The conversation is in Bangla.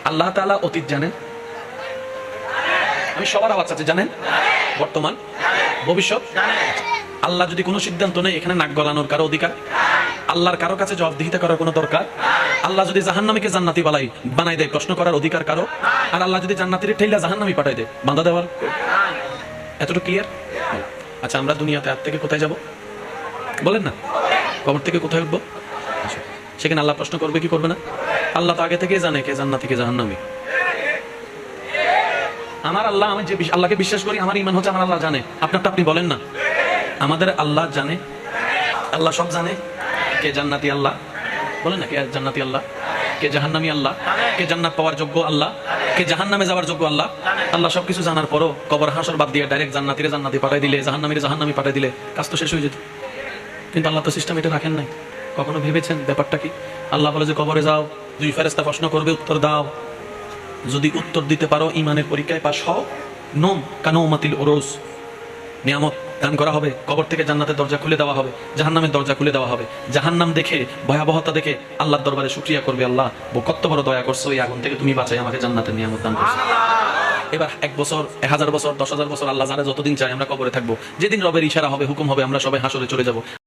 আল্লাহ তাআলা অতীত জানেন, আমি সবার আওয়াজ আছে জানেন, বর্তমান, ভবিষ্যৎ। আল্লাহ যদি কোনো সিদ্ধান্ত নেই, এখানে নাক গলানোর কারো অধিকার, আল্লাহর কারো কাছে জবাবদিহিতা করার কোনো দরকার। আল্লাহ যদি জাহান্নামীকে জান্নাতি বানাই দেয়, প্রশ্ন করার অধিকার কারো। আর আল্লাহ যদি জান্নাতির ঠেলা জাহান্নামী পাঠাই দেয়, বাঁধা দেওয়ার। এতটুকু ক্লিয়ার? আচ্ছা, আমরা দুনিয়াতে আজ থেকে কোথায় যাব বলেন না? কবর থেকে কোথায় উঠবো? সেখানে আল্লাহ প্রশ্ন করবে কি করবে না? আল্লাহ তো আগে থেকে জানে কে জান্নাতি কে জাহান্নামী। আমার আল্লাহ, আমি যে আল্লাহকে বিশ্বাস করি, আমার ঈমান হচ্ছে আমার আল্লাহ জানে। আপনারটা আপনি বলেন না। আমাদের আল্লাহ জানে, আল্লাহ সব জানে। কে জান্নাতি আল্লাহ বলেন না, কে জান্নাতি আল্লাহ, কে জাহান্নামী আল্লাহ, কে জান্নাত পাওয়ার যোগ্য আল্লাহ, কে জাহান্নামে যাওয়ার যোগ্য আল্লাহ। আল্লাহ সবকিছু জানার পরও কবর হাসর বাদ দিয়ে ডাইরেক্ট জান্নাতিরে জান্নাতি পাঠাই দিলে, জাহান্নামীরে জাহান্নামী পাঠাই দিলে কাজ তো শেষ হয়ে যেত। কিন্তু আল্লাহ তো সিস্টেম এটা রাখেন নাই। কখনো ভেবেছেন ব্যাপারটা কি? আল্লাহ বলে যে কবরে যাও, দুই ফেরেশতা প্রশ্ন করবে, উত্তর দাও। যদি উত্তর দিতে পারো, ঈমানের পরীক্ষায় পাস হও, নোম কানৌমাতিল ওরস, নিয়ামত দান করা হবে। কবর থেকে জান্নাতের দরজা খুলে দেওয়া হবে, জাহান্নামের দরজা খুলে দেওয়া হবে। জাহান্নাম দেখে, ভয়াবহতা দেখে আল্লাহর দরবারে শুকরিয়া করবে, আল্লাহ কত বড় দয়া করছো, এই আগুন থেকে তুমি বাঁচাই আমাকে জান্নাতের নিয়ামত দান করছো। এবার 1 বছর, 1000 বছর, 10,000 বছর, আল্লাহ জানে যতদিন চাই আমরা কবরে থাকবো। যেদিন রবের ইশারা হবে, হুকুম হবে, আমরা সবাই হাসরে চলে যাব।